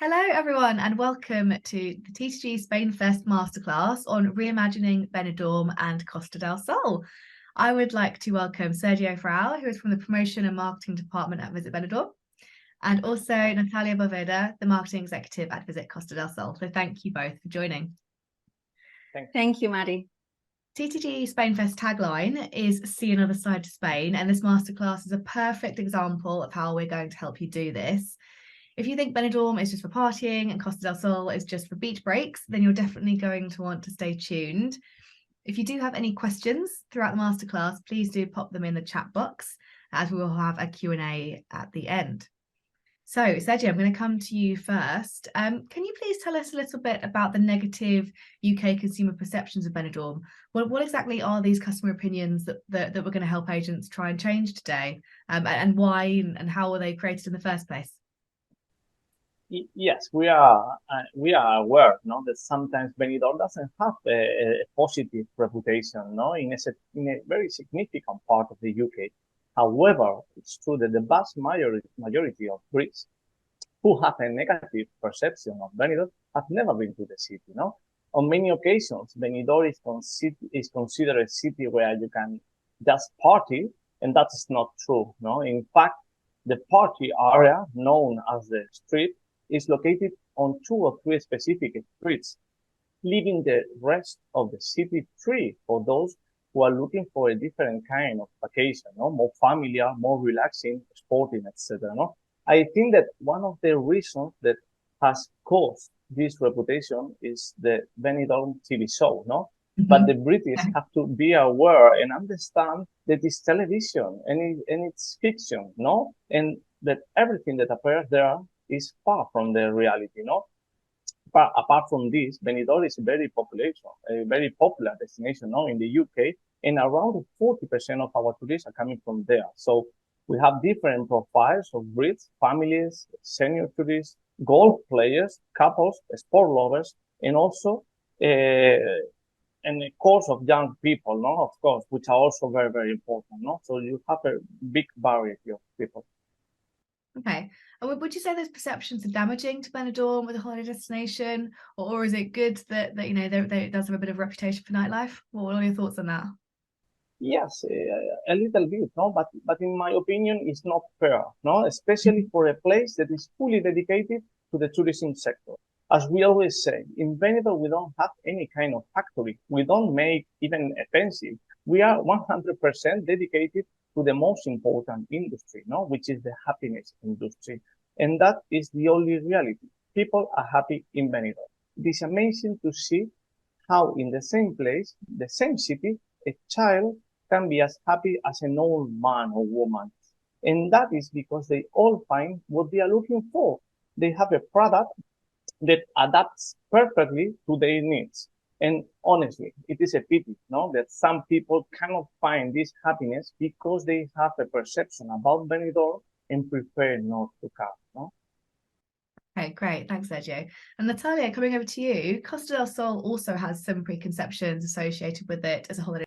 Hello, everyone, and welcome to the TTG Spain Fest Masterclass on reimagining Benidorm and Costa del Sol. I would like to welcome Sergio Frau, who is from the Promotion and Marketing Department at Visit Benidorm, and also Natalia Boveda, the Marketing Executive at Visit Costa del Sol. So thank you both for joining. Thank you, Maddie. TTG Spain Fest tagline is "See Another Side to Spain," and this masterclass is a perfect example of how we're going to help you do this. If you think Benidorm is just for partying and Costa del Sol is just for beach breaks, then you're definitely going to want to stay tuned. If you do have any questions throughout the masterclass, please do pop them in the chat box, as we will have a Q&A at the end. So, Sergio, I'm going to come to you first. Can you please tell us a little bit about the negative UK consumer perceptions of Benidorm? What exactly are these customer opinions that we're going to help agents try and change today, and why and how were they created in the first place? Yes, we are aware, no, that sometimes Benidorm doesn't have a positive reputation, no, in a very significant part of the UK. However, it's true that the vast majority of Brits who have a negative perception of Benidorm have never been to the city, no. On many occasions, Benidorm is considered a city where you can just party, and that's not true, no. In fact, the party area known as the Strip is located on 2 or 3 specific streets, leaving the rest of the city free for those who are looking for a different kind of vacation, no? More familiar, more relaxing, sporting, etc. No? I think that one of the reasons that has caused this reputation is the Benidorm TV show, no? But the British have to be aware and understand that it's television and it's fiction, no? And that everything that appears there is far from the reality, no? But apart from this, Benidorm is a very popular destination, no, in the UK, and around 40% of our tourists are coming from there. So we have different profiles of Brits, families, senior tourists, golf players, couples, sport lovers, and also and a course of young people, no, of course, which are also very, very important, no? So you have a big variety of people. Okay. And would you say those perceptions are damaging to Benidorm with a holiday destination, or is it good that you know it does have a bit of a reputation for nightlife? What are your thoughts on that? Yes, a little bit, no, but in my opinion, it's not fair, no, especially for a place that is fully dedicated to the tourism sector. As we always say, in Benidorm, we don't have any kind of factory. We don't make even a pencil. We are 100% dedicated to the most important industry, no, which is the happiness industry. And that is the only reality. People are happy in Benidorm. It is amazing to see how in the same place, the same city, a child can be as happy as an old man or woman. And that is because they all find what they are looking for. They have a product that adapts perfectly to their needs. And honestly, it is a pity, no, that some people cannot find this happiness because they have a perception about Benidorm and prefer not to come, no? Okay, great. Thanks, Sergio. And Natalia, coming over to you, Costa del Sol also has some preconceptions associated with it as a holiday.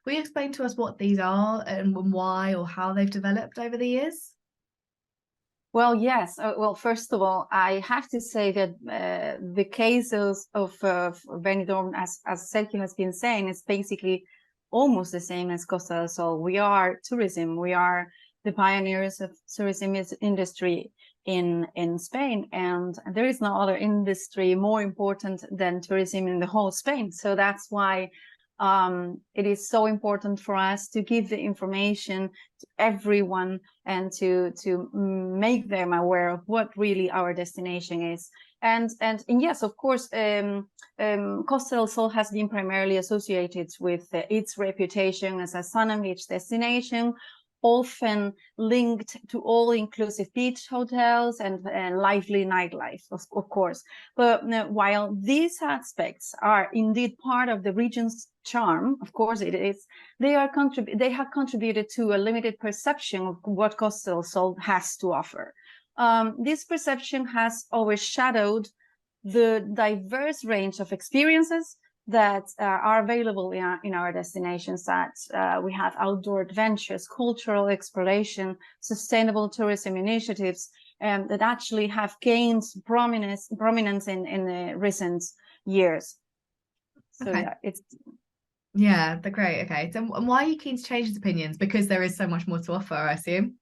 Will you explain to us what these are and why or how they've developed over the years? Well, yes. Well, first of all, I have to say that the cases of Benidorm, as Sergio has been saying, is basically almost the same as Costa del Sol. We are tourism. We are the pioneers of tourism industry in Spain, and there is no other industry more important than tourism in the whole Spain. So that's why it is so important for us to give the information to everyone and to make them aware of what really our destination is. And yes, of course, Costa del Sol has been primarily associated with its reputation as a sun and beach destination, often linked to all-inclusive beach hotels and lively nightlife, of course. But while these aspects are indeed part of the region's charm, of course it is, they have contributed to a limited perception of what Costa del Sol has to offer. This perception has overshadowed the diverse range of experiences that are available in our destinations, that we have outdoor adventures, cultural exploration, sustainable tourism initiatives, that actually have gained prominence in the recent years. So okay. yeah, it's... Yeah, they're great. Okay. So and why are you keen to change his opinions? Because there is so much more to offer, I assume.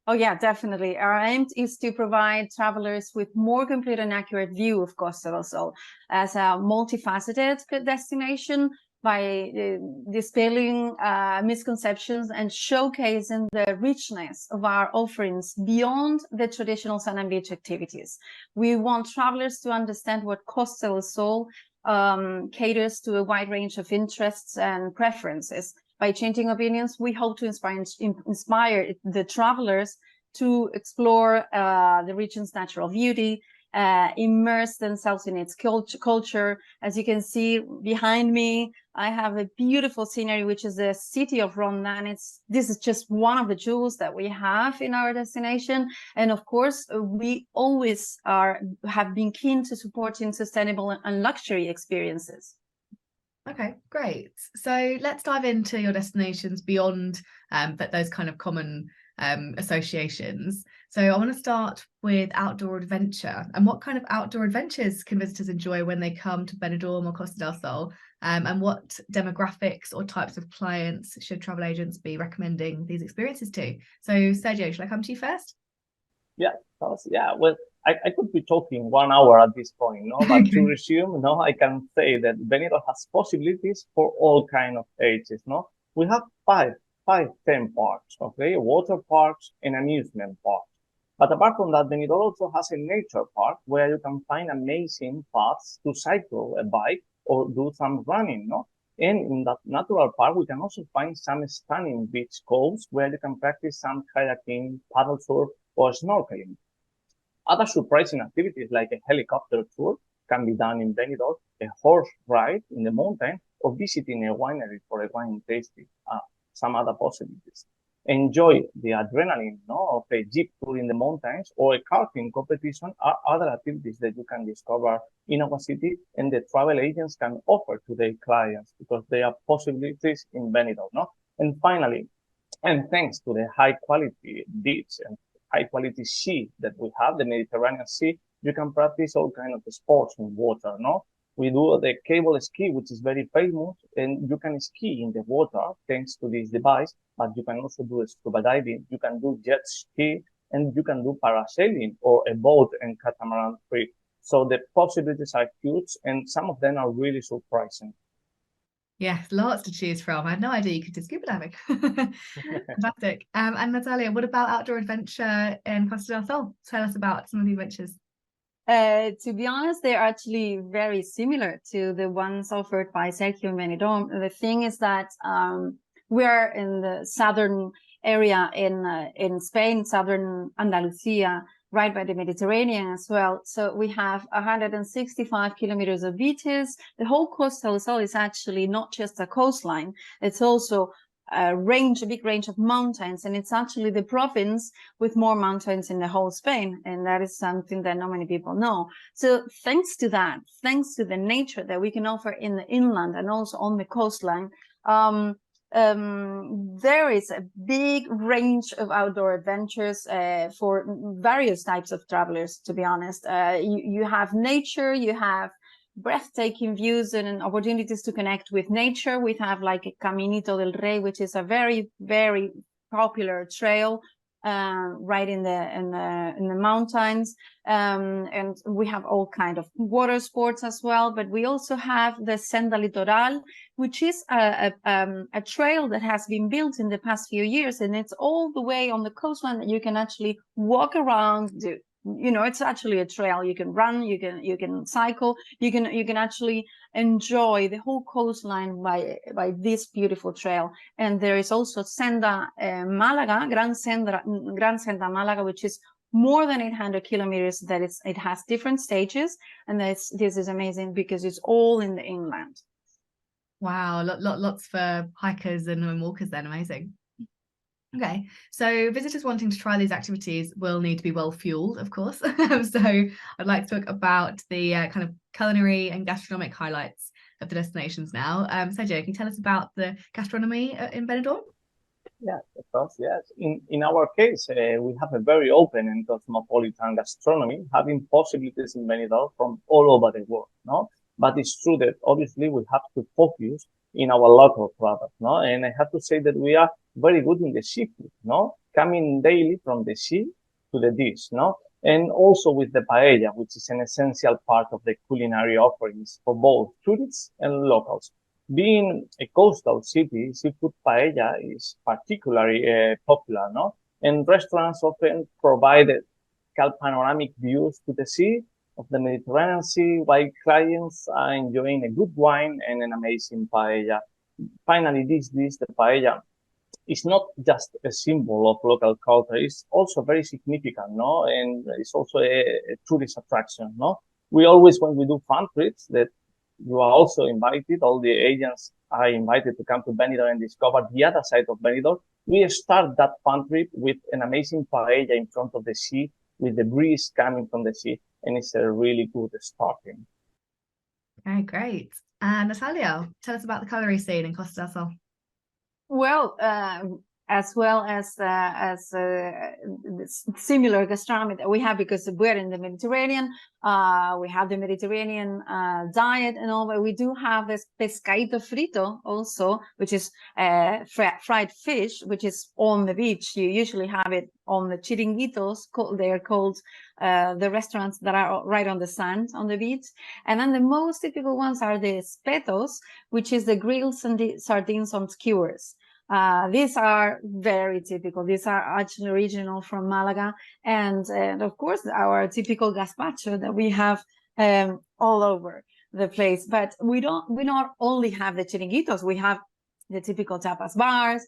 Oh yeah, definitely. Our aim is to provide travelers with more complete and accurate view of Costa del Sol as a multifaceted destination by dispelling misconceptions and showcasing the richness of our offerings beyond the traditional sun and beach activities. We want travelers to understand what Costa del Sol caters to a wide range of interests and preferences. By changing opinions, we hope to inspire the travelers to explore the region's natural beauty, immerse themselves in its culture. As you can see behind me, I have a beautiful scenery, which is the city of Ronda. This is just one of the jewels that we have in our destination. And of course, we always have been keen to supporting sustainable and luxury experiences. Okay, great. So let's dive into your destinations beyond those kind of common associations. So I want to start with outdoor adventure. And what kind of outdoor adventures can visitors enjoy when they come to Benidorm or Costa del Sol? And what demographics or types of clients should travel agents be recommending these experiences to? So Sergio, shall I come to you first? Yeah, yeah. Well, I could be talking 1 hour at this point, no? But to resume, no, I can say that Benidorm has possibilities for all kind of ages, no? We have five theme parks, okay? Water parks and amusement parks. But apart from that, Benidorm also has a nature park where you can find amazing paths to cycle a bike or do some running, no? And in that natural park, we can also find some stunning beach coves where you can practice some kayaking, paddle surf, or snorkeling. Other surprising activities like a helicopter tour can be done in Benidorm, a horse ride in the mountain, or visiting a winery for a wine tasting. Some other possibilities. Enjoy the adrenaline, no, of a jeep tour in the mountains or a karting competition are other activities that you can discover in our city and the travel agents can offer to their clients because there are possibilities in Benidorm, no? And finally, and thanks to the high quality beach and high quality sea that we have, the Mediterranean Sea, you can practice all kinds of sports in water, no? We do the cable ski, which is very famous, and you can ski in the water thanks to this device, but you can also do scuba diving, you can do jet ski, and you can do parasailing or a boat and catamaran trip. So the possibilities are huge, and some of them are really surprising. Yes, lots to choose from. I had no idea you could do scuba diving. Fantastic. And Natalia, what about outdoor adventure in Costa del Sol? Tell us about some of the adventures. To be honest, they're actually very similar to the ones offered by Sergio and Benidorm. The thing is that we are in the southern area in Spain, southern Andalusia, right by the Mediterranean as well. So we have 165 kilometers of beaches. The whole Costa del Sol is actually not just a coastline. It's also a big range of mountains, and it's actually the province with more mountains in the whole Spain, and that is something that not many people know. So thanks to that, thanks to the nature that we can offer in the inland and also on the coastline, there is a big range of outdoor adventures for various types of travelers, to be honest. You have nature, you have breathtaking views and opportunities to connect with nature. We have like a Caminito del Rey, which is a very, very popular trail right in the mountains, and we have all kind of water sports as well. But we also have the Senda Litoral, which is a trail that has been built in the past few years, and it's all the way on the coastline that you can actually walk around, you know, it's actually a trail. You can run, you can cycle, you can actually enjoy the whole coastline by this beautiful trail. And there is also Senda Malaga, Gran Senda Malaga, which is more than 800 kilometers. That it has different stages, and this is amazing because it's all in the inland. Wow, lots for hikers and walkers then. Amazing. Okay, so visitors wanting to try these activities will need to be well fueled, of course. So I'd like to talk about the kind of culinary and gastronomic highlights of the destinations now. Sergio, can you tell us about the gastronomy in Benidorm? Yeah, of course, yes. In our case, we have a very open and cosmopolitan gastronomy, having possibilities in Benidorm from all over the world, no? But it's true that obviously we have to focus in our local product, no? And I have to say that we are very good in the seafood, no? Coming daily from the sea to the dish, no? And also with the paella, which is an essential part of the culinary offerings for both tourists and locals. Being a coastal city, seafood paella is particularly popular, no? And restaurants often provide panoramic views to the sea of the Mediterranean Sea, while clients are enjoying a good wine and an amazing paella. Finally, this dish, the paella, is not just a symbol of local culture, it's also very significant, no? And it's also a tourist attraction, no? We always, when we do fun trips, that you are also invited, all the agents are invited to come to Benidorm and discover the other side of Benidorm. We start that fun trip with an amazing paella in front of the sea, with the breeze coming from the sea, and it's a really good starting. Okay, great. Natalia, tell us about the culinary scene in Costa del Sol. Well, as well as similar gastronomy that we have, because we're in the Mediterranean. We have the Mediterranean diet and all, but we do have this pescadito frito also, which is fried fish, which is on the beach. You usually have it on the chiringuitos. They are called the restaurants that are right on the sand on the beach. And then the most typical ones are the espetos, which is the grilled sardines on skewers. These are very typical. These are actually original from Malaga, and of course our typical gazpacho that we have all over the place. But we not only have the chiringuitos. We have the typical tapas bars,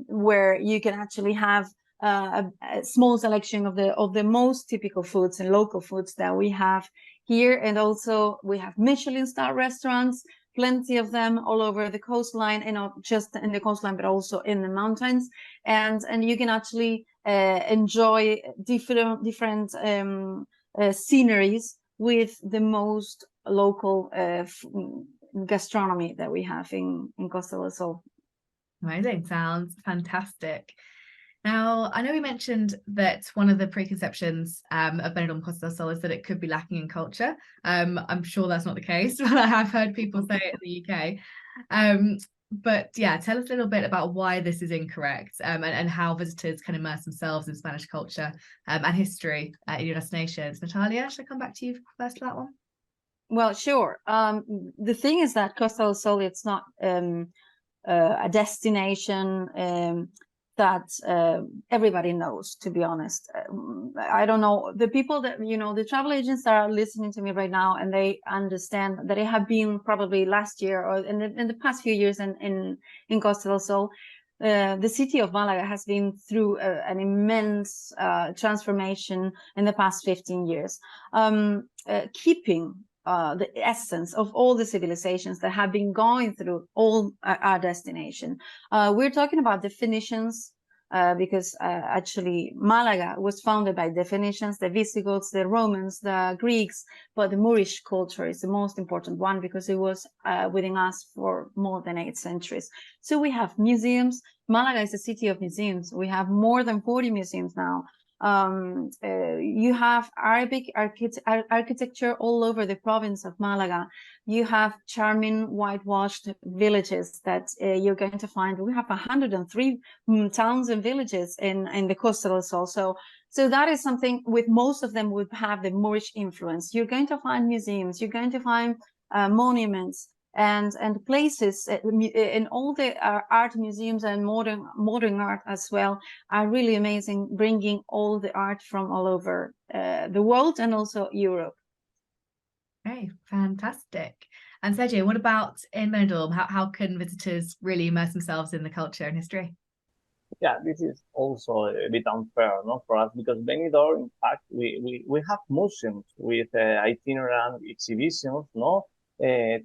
where you can actually have a small selection of the most typical foods and local foods that we have here. And also we have Michelin star restaurants, plenty of them all over the coastline, and not just in the coastline, but also in the mountains. And you can actually enjoy different sceneries with the most local gastronomy that we have in Costa del Sol. Amazing, sounds fantastic. Now, I know we mentioned that one of the preconceptions of Benidorm Costa del Sol is that it could be lacking in culture. I'm sure that's not the case, but I have heard people say it in the UK. But yeah, tell us a little bit about why this is incorrect, and how visitors can immerse themselves in Spanish culture and history in your destinations. Natalia, should I come back to you first for that one? Well, sure. The thing is that Costa del Sol, it's not a destination that everybody knows, to be honest. I don't know, the people that, you know, the travel agents that are listening to me right now, and they understand that they have been probably last year or in the past few years in Costa del Sol. The city of Malaga has been through an immense transformation in the past 15 years, keeping the essence of all the civilizations that have been going through all our destination. We're talking about the Phoenicians, because actually Malaga was founded by the Phoenicians, the Visigoths, the Romans, the Greeks, but the Moorish culture is the most important one because it was within us for more than 8 centuries. So we have museums. Malaga is a city of museums. We have more than 40 museums now. You have Arabic architecture all over the province of Malaga. You have charming whitewashed villages that you're going to find. We have 103 towns and villages in the Costa del Sol. So that is something, with most of them would have the Moorish influence. You're going to find museums. You're going to find monuments. and places in all the art museums and modern art as well are really amazing, bringing all the art from all over the world and also Europe. Okay, fantastic. And Sergio, what about in Benidorm? How can visitors really immerse themselves in the culture and history? Yeah, this is also a bit unfair, no, for us, because Benidorm, in fact, we have museums with itinerant exhibitions, no,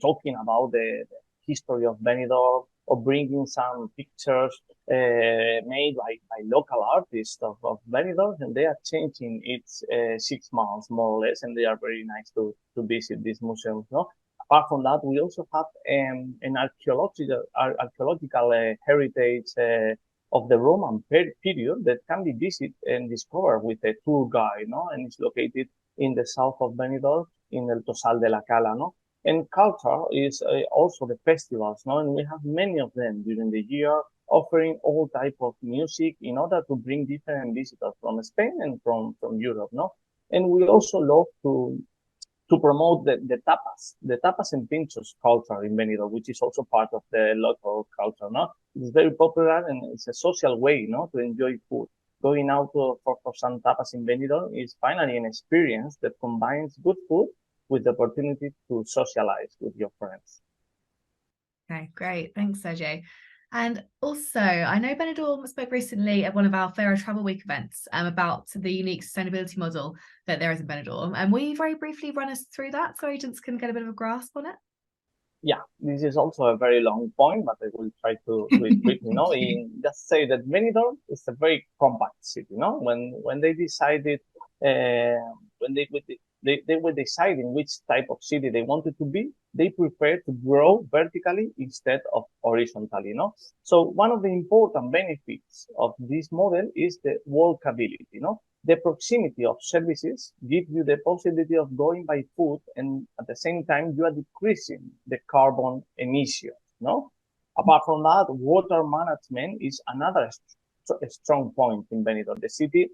talking about the history of Benidorm or bringing some pictures made by local artists of Benidorm, and they are changing it 6 months more or less, and they are very nice to visit these museums, no. Apart from that, we also have an archaeological heritage of the Roman period that can be visited and discovered with a tour guide, no? And it's located in the south of Benidorm, in El Tosal de la Cala, no? And culture is also the festivals, no? And we have many of them during the year, offering all type of music in order to bring different visitors from Spain and from Europe, no? And we also love to promote the tapas and pinchos culture in Benidorm, which is also part of the local culture, no? It's very popular and it's a social way, no, to enjoy food. Going out for some tapas in Benidorm is finally an experience that combines good food with the opportunity to socialize with your friends. Okay, great. Thanks, Sergio. And also, I know Benidorm spoke recently at one of our Fairer Travel Week events about the unique sustainability model that there is in Benidorm. And will you very briefly run us through that so agents can get a bit of a grasp on it? Yeah, this is also a very long point, but I will try to do it quickly. Just say that Benidorm is a very compact city. When they decided, when they were deciding which type of city they wanted to be, they preferred to grow vertically instead of horizontally. So one of the important benefits of this model is the walkability. The proximity of services gives you the possibility of going by foot, and at the same time, you are decreasing the carbon emissions, no? Apart from that, water management is another strong point in Benidorm. The city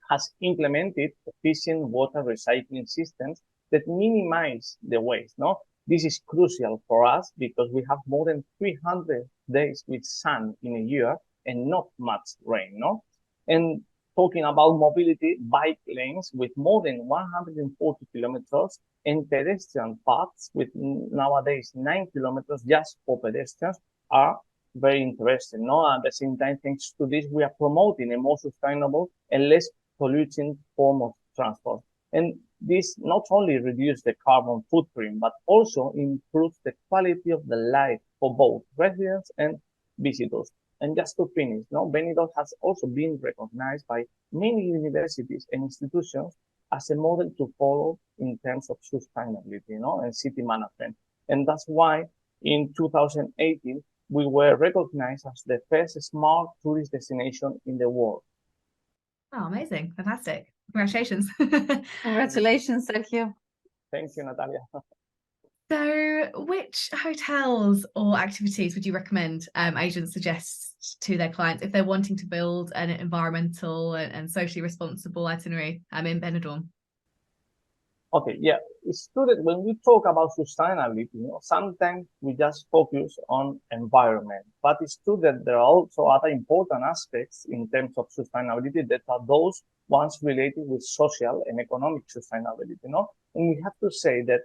has implemented efficient water recycling systems that minimize the waste, no? This is crucial for us because we have more than 300 days with sun in a year and not much rain, no? And talking about mobility, bike lanes with more than 140 kilometers and pedestrian paths with nowadays 9 kilometers just for pedestrians are very interesting. At the same time, thanks to this, we are promoting a more sustainable and less polluting form of transport. And this not only reduces the carbon footprint, but also improves the quality of the life for both residents and visitors. And just to finish, Benidorm has also been recognized by many universities and institutions as a model to follow in terms of sustainability, and city management. And that's why in 2018, we were recognized as the first smart tourist destination in the world. Oh, amazing. Fantastic. Congratulations. Congratulations, Sergio. Thank you, Natalia. So which hotels or activities would you recommend agents suggest to their clients if they're wanting to build an environmental and socially responsible itinerary in Benidorm? Okay, yeah, it's true that when we talk about sustainability, sometimes we just focus on environment, but it's true that there are also other important aspects in terms of sustainability that are those ones related with social and economic sustainability, And we have to say that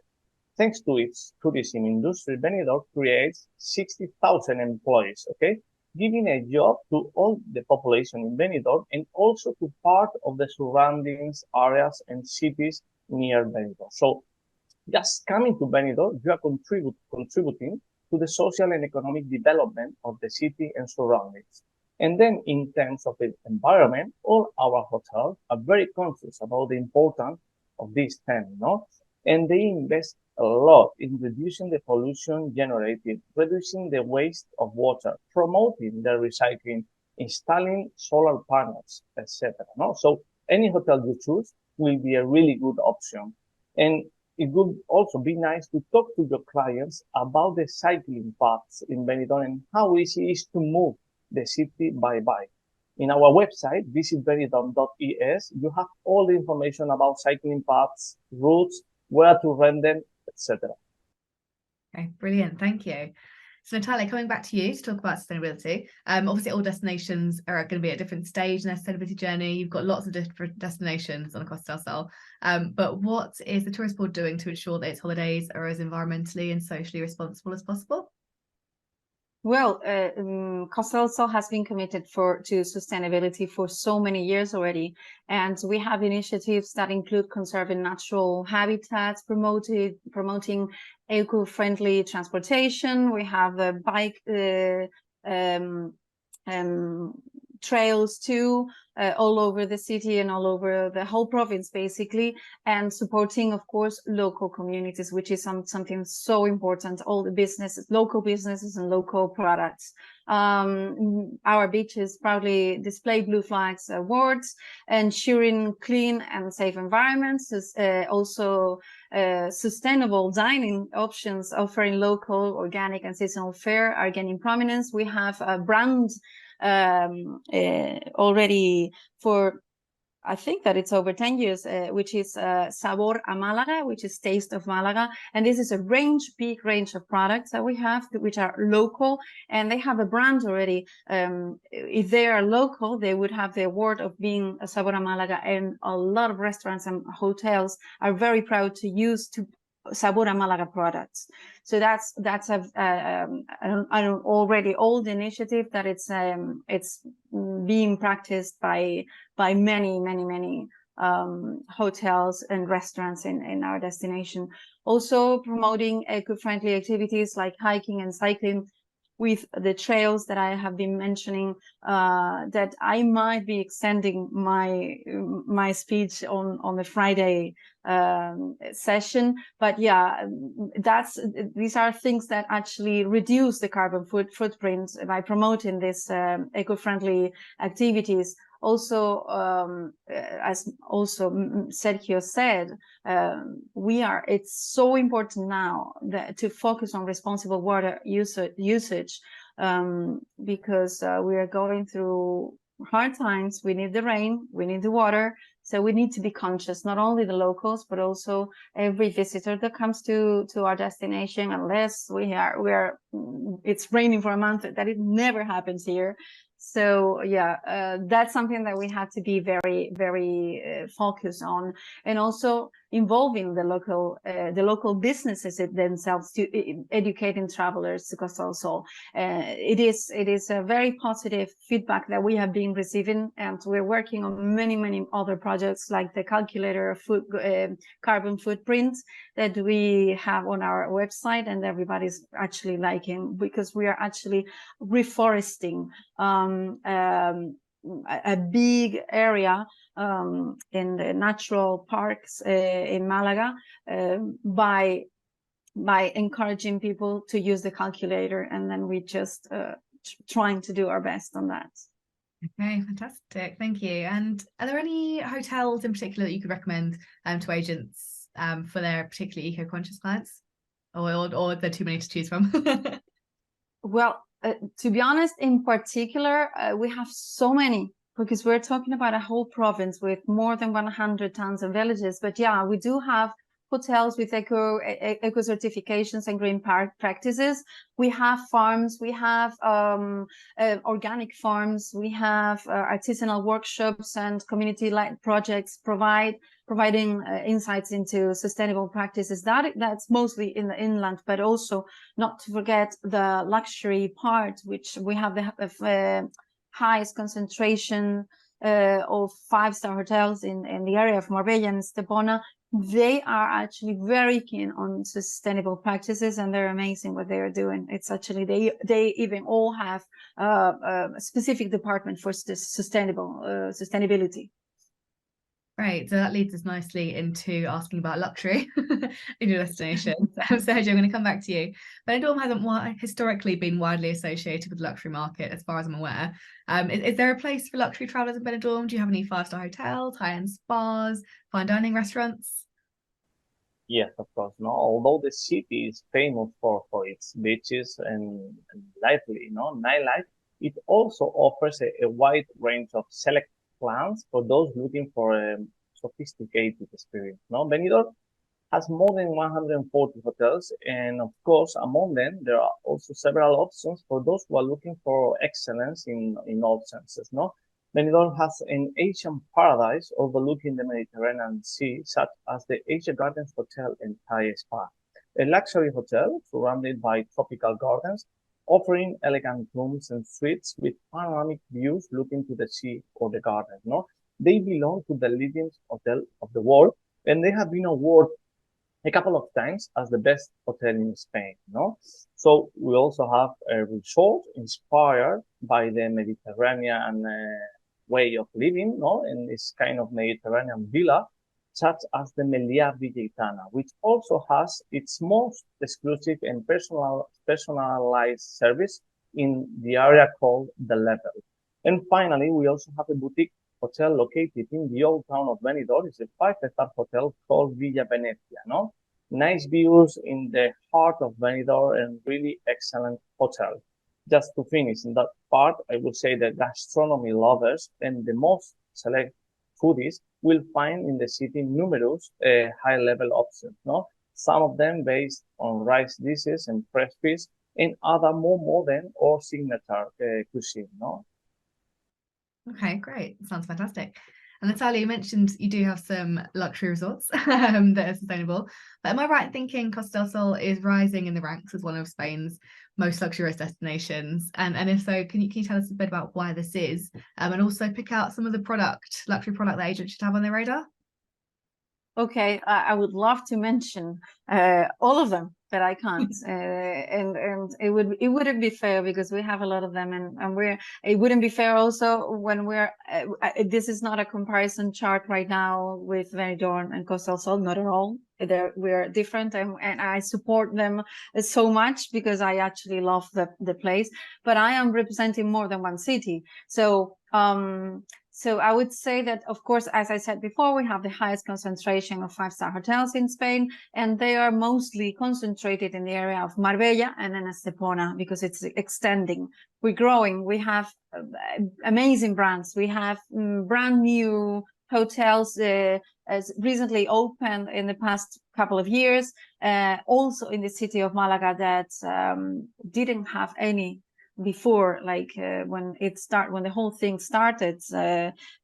thanks to its tourism industry, Benidorm creates 60,000 employees, okay? Giving a job to all the population in Benidorm and also to part of the surroundings areas and cities near Benidorm. So just coming to Benidorm, you are contributing to the social and economic development of the city and surroundings. And then in terms of the environment, all our hotels are very conscious about the importance of this theme, And they invest a lot in reducing the pollution generated, reducing the waste of water, promoting the recycling, installing solar panels, etc. So any hotel you choose will be a really good option. And it would also be nice to talk to your clients about the cycling paths in Benidorm and how easy it is to move the city by bike. In our website, visitbenidorm.es, you have all the information about cycling paths, routes, where to rent them, etc. Okay, brilliant. Thank you. So Natalia, coming back to you to talk about sustainability. Obviously all destinations are going to be at a different stage in their sustainability journey. You've got lots of different destinations on Costa del Sol. But what is the tourist board doing to ensure that its holidays are as environmentally and socially responsible as possible? Well, Costa del Sol has been committed to sustainability for so many years already, and we have initiatives that include conserving natural habitats, promoting eco-friendly transportation. We have bike trails too, all over the city and all over the whole province, basically, and supporting, of course, local communities, which is something so important. All the businesses, local businesses and local products. Our beaches proudly display Blue Flags awards, ensuring clean and safe environments, also sustainable dining options offering local, organic and seasonal fare are gaining prominence. We have a brand already for, I think that it's over 10 years, which is Sabor a Málaga, which is Taste of Málaga. And this is a big range of products that we have, which are local, and they have a brand already. If they are local, they would have the award of being a Sabor a Málaga, and a lot of restaurants and hotels are very proud to use Sabor a Málaga products. So that's an already old initiative that it's being practiced by many hotels and restaurants in our destination. Also promoting eco-friendly activities like hiking and cycling with the trails that I have been mentioning, that I might be extending my speech on the Friday session. But yeah, these are things that actually reduce the carbon footprint by promoting this eco-friendly activities. Also, as also Sergio said, it's so important now to focus on responsible water usage, because we are going through hard times. We need the rain, we need the water, so we need to be conscious, not only the locals, but also every visitor that comes to our destination, unless it's raining for a month. That it never happens here. So yeah, that's something that we have to be very focused on, and also involving the local businesses themselves to educating travelers to Costa del Sol. It is a very positive feedback that we have been receiving, and we're working on many other projects like the calculator of carbon footprint that we have on our website, and everybody's actually liking, because we are actually reforesting a big area in the natural parks in Malaga by encouraging people to use the calculator, and then we just trying to do our best on that. Okay, fantastic. Thank you. And are there any hotels in particular that you could recommend to agents for their particularly eco-conscious clients, or are there too many to choose from? Well, to be honest, in particular, we have so many, because we're talking about a whole province with more than 100 towns and villages. But yeah, we do have hotels with eco certifications and green practices. We have farms, we have organic farms, we have artisanal workshops and community-led projects providing insights into sustainable practices. That's mostly in the inland, but also not to forget the luxury part, which we have the highest concentration of 5-star hotels in the area of Marbella and Estepona. They are actually very keen on sustainable practices, and they're amazing what they are doing. It's actually, they even all have a specific department for sustainability. Right, so that leads us nicely into asking about luxury in your destination. So, Sergio, I'm going to come back to you. Benidorm hasn't historically been widely associated with the luxury market, as far as I'm aware. Is there a place for luxury travelers in Benidorm? Do you have any 5-star hotels, high-end spas, fine dining restaurants? Yes, of course. No, although the city is famous for its beaches and lively, nightlife, it also offers a wide range of select plans for those looking for a sophisticated experience. No, Benidorm has more than 140 hotels, and of course, among them, there are also several options for those who are looking for excellence in all senses, no? Benidorm has an Asian paradise overlooking the Mediterranean Sea, such as the Asia Gardens Hotel and Thai Spa, a luxury hotel surrounded by tropical gardens, offering elegant rooms and suites with panoramic views looking to the sea or the garden, no? They belong to the leading hotel of the world, and they have been awarded a couple of times as the best hotel in Spain, no? So we also have a resort inspired by the Mediterranean way of living, no? And this kind of Mediterranean villa, such as the Meliá Villa, which also has its most exclusive and personalized service in the area called The Level. And finally, we also have a boutique hotel located in the old town of Benidorm. It's a five-star hotel called Villa Venezia, no? Nice views in the heart of Benidorm and really excellent hotel. Just to finish in that part, I would say that gastronomy lovers and the most select foodies will find in the city numerous high-level options, no? Some of them based on rice dishes and fresh fish, and other more modern or signature cuisine, no? Okay, great. Sounds fantastic. And Natalia, you mentioned you do have some luxury resorts that are sustainable. But am I right in thinking Costa del Sol is rising in the ranks as one of Spain's most luxurious destinations? And if so, can you tell us a bit about why this is? And also pick out some of the luxury product that agents should have on their radar? Okay, I would love to mention all of them, but I can't, and it wouldn't be fair because we have a lot of them, and it wouldn't be fair also when this is not a comparison chart right now with Benidorm and Costa del Sol, not at all. We're different, and I support them so much because I actually love the place, but I am representing more than one city, so. So I would say that, of course, as I said before, we have the highest concentration of five-star hotels in Spain, and they are mostly concentrated in the area of Marbella and then Estepona because it's extending. We're growing. We have amazing brands. We have brand new hotels as recently opened in the past couple of years. Also in the city of Malaga that didn't have any before, like when the whole thing started,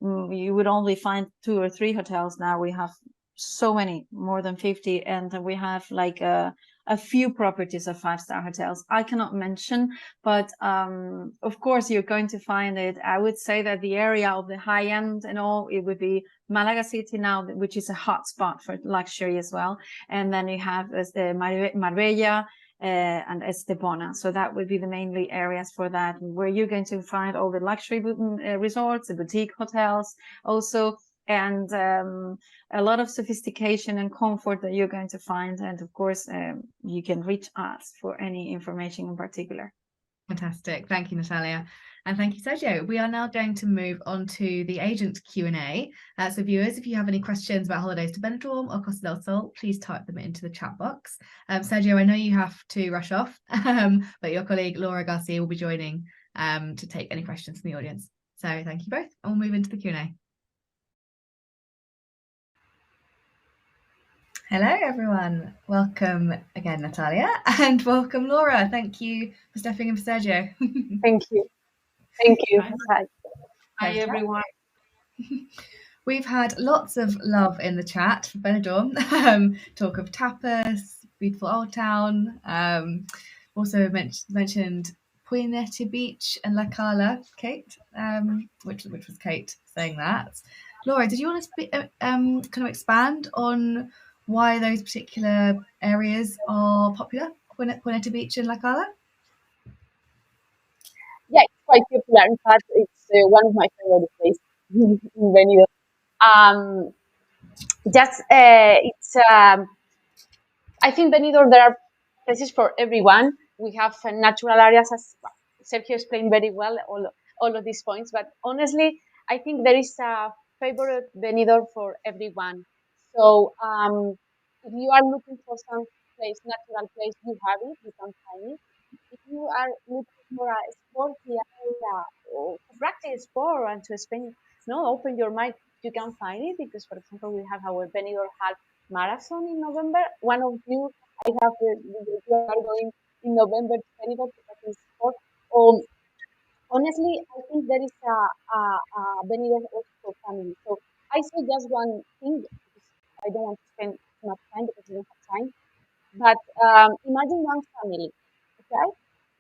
you would only find 2 or 3 hotels. Now we have so many, more than 50, and we have like a few properties of 5-star hotels I cannot mention, but of course you're going to find it. I would say that the area of the high end and all, it would be Malaga City now, which is a hot spot for luxury as well, and then you have Marbella and Estepona. So that would be the mainly areas for that, where you're going to find all the luxury resorts, the boutique hotels also, and a lot of sophistication and comfort that you're going to find. And of course, you can reach us for any information in particular. Fantastic. Thank you, Natalia. And thank you, Sergio. We are now going to move on to the agent Q&A. So viewers, if you have any questions about holidays to Benidorm or Costa del Sol, please type them into the chat box. Sergio, I know you have to rush off, but your colleague Laura Garcia will be joining to take any questions from the audience. So thank you both, and we'll move into the Q&A. Hello, everyone. Welcome again, Natalia, and welcome, Laura. Thank you for stepping in for Sergio. Thank you. Thank you. Hi, everyone. We've had lots of love in the chat for Benidorm. Talk of tapas, beautiful old town. Also mentioned Puinete Beach and La Cala, Kate, which was Kate saying that. Laura, did you want to kind of expand on why those particular areas are popular, Puinete Beach and La Cala? Yeah, it's quite popular. In fact, it's one of my favorite places in Benidorm. I think Benidorm, there are places for everyone. We have natural areas, as Sergio explained very well, all of these points. But honestly, I think there is a favorite Benidorm for everyone. So if you are looking for some natural place, you have it, you can find it. If you are looking for a sporty area or to practice sport and to spend, open your mind, you can find it because, for example, we have our Benidorm Half marathon in November. One of you, I have you are going in November to Benidorm because it's sport. Honestly, I think there is a Benidorm also for family. So I say just one thing because I don't want to spend too much time because we don't have time. But imagine one family, okay?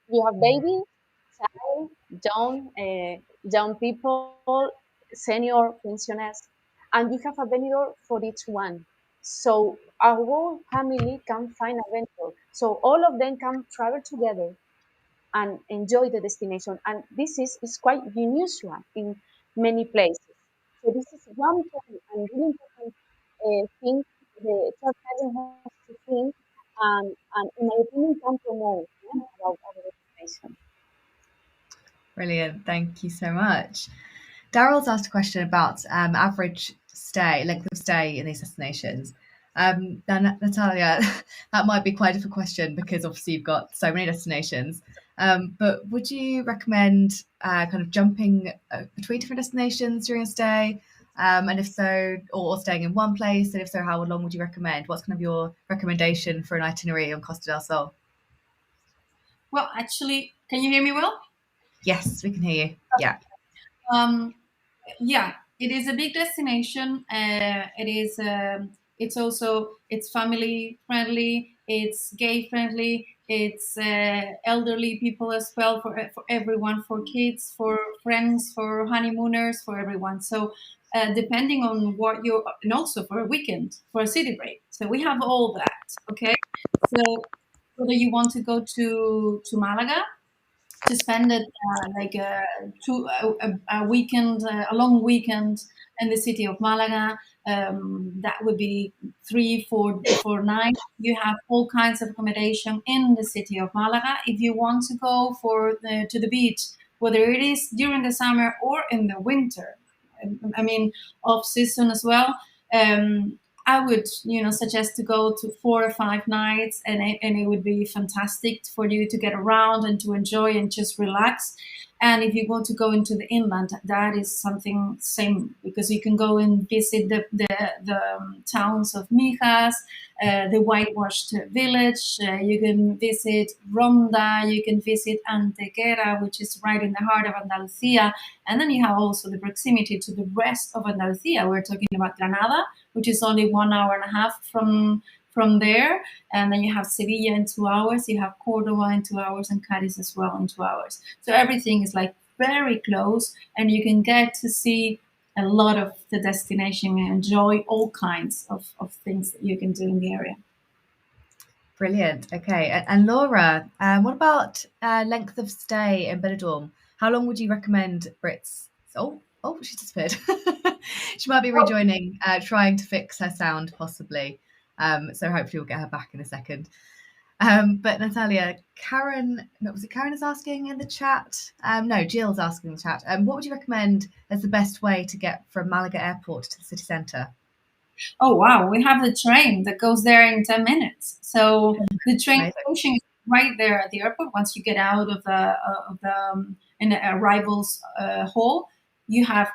You have baby, child, young people, senior pensioners, and you have a vendor for each one. So a whole family can find a vendor. So all of them can travel together and enjoy the destination. And this is quite unusual in many places. So this is one point and really important thing the church has to think and in my opinion can promote about our destination. Brilliant. Thank you so much. Daryl's asked a question about average length of stay in these destinations. Now, Natalia, that might be quite a different question because obviously you've got so many destinations. But would you recommend kind of jumping between different destinations during a stay? And if so, or staying in one place? And if so, how long would you recommend? What's kind of your recommendation for an itinerary on Costa del Sol? Well, actually, can you hear me well? Yes, we can hear you. Yeah. Yeah, it is a big destination. It is. It's family friendly. It's gay friendly. It's elderly people as well for everyone, for kids, for friends, for honeymooners, for everyone. So depending on what you and also for a weekend, for a city break. So we have all that. Okay. So whether you want to go to Malaga to spend it like a weekend, a long weekend in the city of Malaga. That would be 3, 4 nights. You have all kinds of accommodation in the city of Malaga. If you want to go to the beach, whether it is during the summer or in the winter, I mean off season as well. I would, suggest to go to 4 or 5 nights, and it would be fantastic for you to get around and to enjoy and just relax. And if you want to go into the inland, that is something same because you can go and visit the towns of Mijas, the whitewashed village. You can visit Ronda. You can visit Antequera, which is right in the heart of Andalusia. And then you have also the proximity to the rest of Andalusia. We're talking about Granada, which is only 1.5 hours from there. And then you have Sevilla in 2 hours. You have Cordoba in 2 hours and Cadiz as well in 2 hours. So everything is like very close, and you can get to see a lot of the destination and enjoy all kinds of things that you can do in the area. Brilliant. Okay. And Laura, what about length of stay in Benidorm? How long would you recommend Brits? Oh, she disappeared. She might be rejoining, trying to fix her sound possibly. So hopefully we'll get her back in a second. But Natalia, was it Karen is asking in the chat? No, Jill's asking in the chat. What would you recommend as the best way to get from Malaga Airport to the city centre? Oh wow, we have the train that goes there in 10 minutes. So the train station is right there at the airport. Once you get out of the in the arrivals hall, you have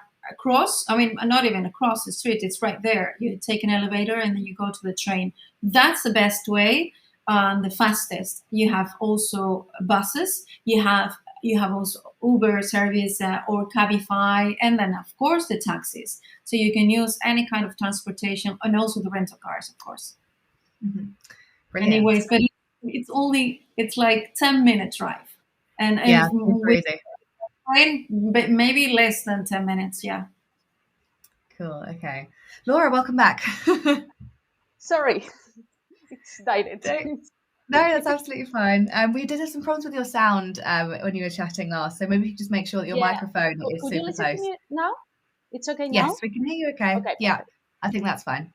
not even across the street, it's right there. You take an elevator and then you go to the train. That's the best way, the fastest. You have also buses. You have also Uber service or Cabify, and then of course the taxis. So you can use any kind of transportation, and also the rental cars, of course. Mm-hmm. Anyways, but it's like 10-minute drive, and with train, but maybe less than 10 minutes. Yeah. Cool. Okay, Laura, welcome back. Sorry, it's direct. No, that's absolutely fine. We did have some problems with your sound when you were chatting last, so maybe you just make sure that your microphone is Could super you listen close. to me now? It's okay now? Yes, we can hear you okay. Okay, yeah, perfect. I think that's fine.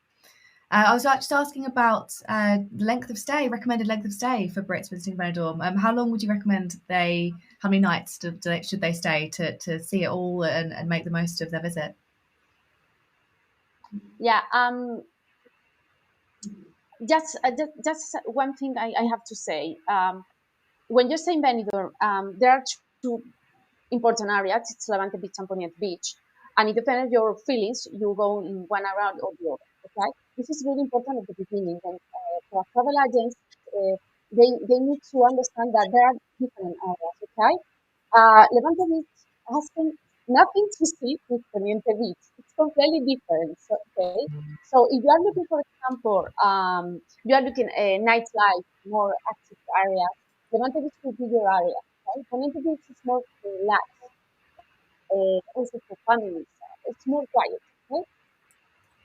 I was just asking about length of stay, recommended length of stay for Brits visiting Benidorm. How long would you recommend how many nights should they stay to see it all and make the most of their visit? Yeah, just one thing I have to say. When you're saying Benidorm, there are two important areas. It's Levante Beach and Pontiac Beach, and it depends on your feelings. You go in one area or the other. Okay, this is really important at the beginning. And for travel agents, they need to understand that there are different areas. Okay, Levante Beach has nothing to see with Poniente Beach. It's completely different. So, okay, so if you are looking, for example, you are looking at nightlife, more active areas, Levante Beach will be your area. Okay, Poniente Beach is more relaxed, also for families. It's more quiet. Okay,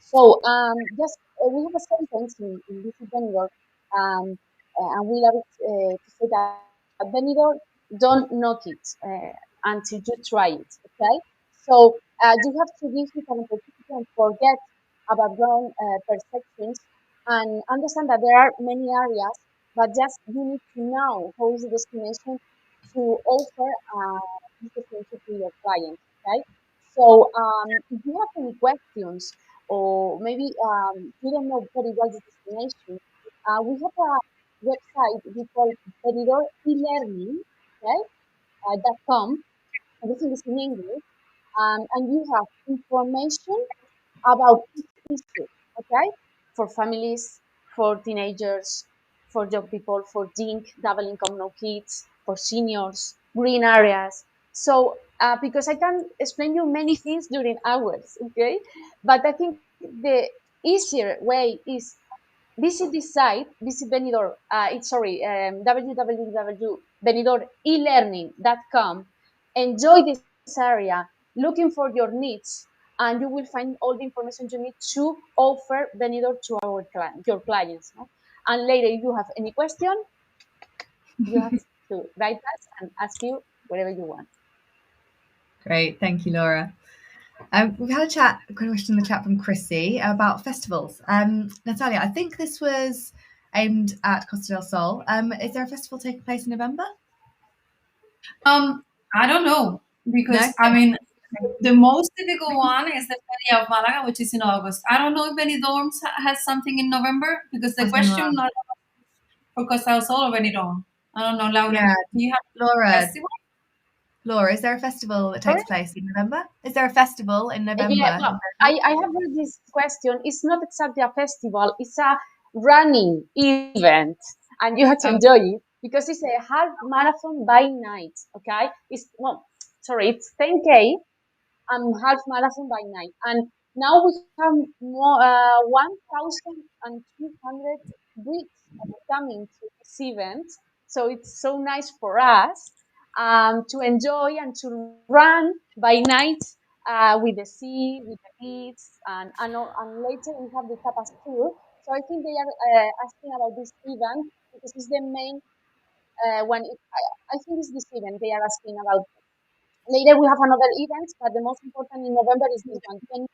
so just we have a sentence in this Benidorm, um, and we love it to say that Benidorm don't knock it until you try it. Okay, so you have to give it an opportunity and forget about wrong perceptions and understand that there are many areas, but just you need to know how is the destination to offer this destination to your client. Okay, so if you have any questions or maybe you don't know very well the destination, we have a website we call Benidorm e-learning, okay, .com. Everything is in English, and you have information about each issue, okay, for families, for teenagers, for young people, for double income, no kids, for seniors, green areas. So, because I can explain you many things during hours, okay, but I think the easier way is visit this site, visit Benidorm, www.benidorm-elearning.com, enjoy this area, looking for your needs, and you will find all the information you need to offer Benidorm to your clients. No? And later, if you have any question, you have to write us and ask you whatever you want. Great, thank you, Laura. We've had a question in the chat from Chrissy about festivals. Natalia, I think this was aimed at Costa del Sol. Is there a festival taking place in November? I don't know because No? I mean the most typical one is the Feria of Malaga, which is in August. I don't know if Benidorm has something in November because the question not for Costa del Sol or Benidorm. I don't know, Laura. Yeah. Do you have Laura, a festival? Laura, is there a festival that Sorry? takes place in November? Is there a festival in November? Yeah, well, I have heard this question. It's not exactly a festival, it's a running event, and you have to enjoy it because it's a half marathon by night. Okay, it's 10K half marathon by night, and now we have more 1,200 Brits coming to this event. So it's so nice for us to enjoy and to run by night with the sea, with the beach, and later we have the tapas tour. So I think they are asking about this event because it's the main one. I think it's this event they are asking about. Later we have another event, but the most important in November is this one.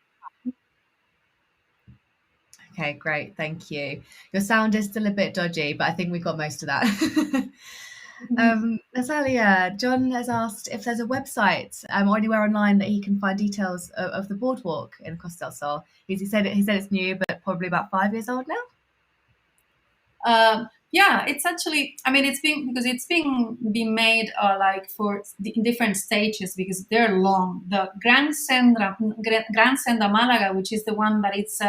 Okay, great. Thank you. Your sound is still a bit dodgy, but I think we got most of that. Natalia, John has asked if there's a website or anywhere online that he can find details of the boardwalk in Costa del Sol. He said it's new, but probably about 5 years old now. Yeah, it's actually. I mean, it's been made like in different stages because they're long. The Gran Senda Malaga, which is the one that it's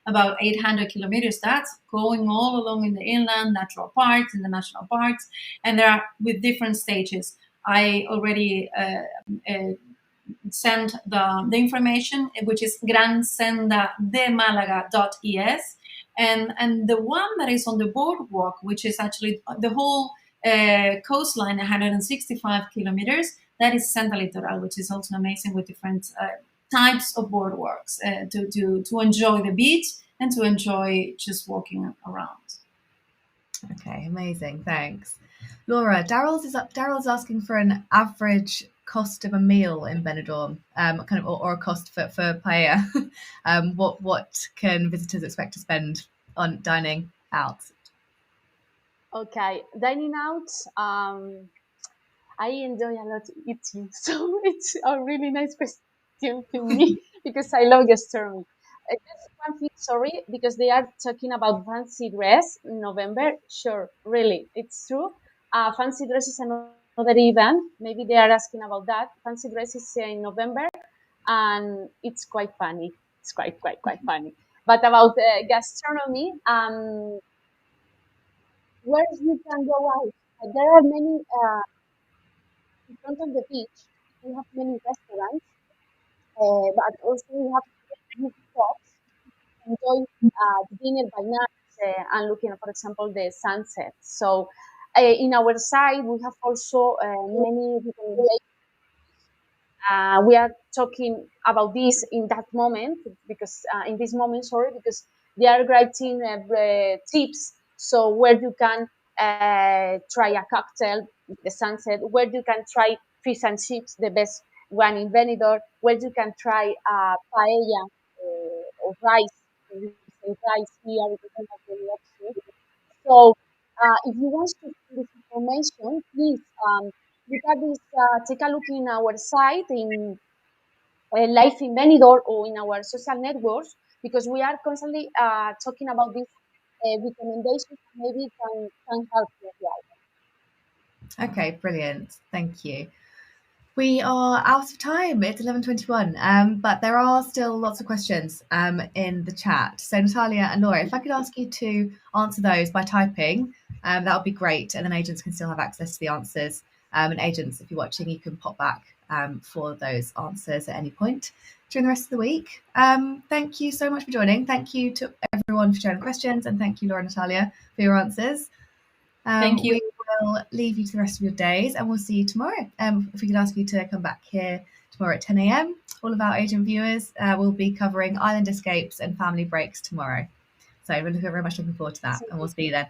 about 800 kilometers. That's going all along in the inland, natural parks, in the national parks, and there are with different stages. I already sent the information, which is gransendademalaga.es. And the one that is on the boardwalk, which is actually the whole coastline, 165 kilometers, that is Senda Litoral, which is also amazing with different types of boardwalks to enjoy the beach and to enjoy just walking around. Okay, amazing. Thanks. Laura, Daryl's asking for an average cost of a meal in Benidorm, or a cost for paella. What can visitors expect to spend on dining out? Okay, dining out. I enjoy a lot eating, so it's a really nice question to me because I love gastronomy. Just one thing, sorry, because they are talking about fancy dress in November. Sure, really, it's true. Fancy dress is another event. Maybe they are asking about that. Fancy dress is in November, and it's quite funny. It's quite funny. But about gastronomy, where you can go out, there are many in front of the beach. We have many restaurants, but also we have rooftops. Enjoy dinner by night and looking at, for example, the sunset. So in our side, we have also many recommendations. We are talking about this in that moment because in this moment, sorry, because they are writing tips. So where you can try a cocktail, the sunset, where you can try fish and chips, the best one in Benidorm, where you can try paella or rice. We say rice here because we have many options. So if you want to see this information, please look at this, take a look in our site in Life in Benidorm or in our social networks because we are constantly talking about these recommendations and maybe can help you as well. Okay, brilliant. Thank you. We are out of time. It's 11:21, but there are still lots of questions in the chat. So Natalia and Laura, if I could ask you to answer those by typing, that would be great. And then agents can still have access to the answers. And agents, if you're watching, you can pop back for those answers at any point during the rest of the week. Thank you so much for joining. Thank you to everyone for sharing questions. And thank you, Laura and Natalia, for your answers. Thank you. We will leave you to the rest of your days and we'll see you tomorrow. If we could ask you to come back here tomorrow at 10 a.m. All of our agent viewers will be covering island escapes and family breaks tomorrow. So we're very much looking forward to that and we'll see you then.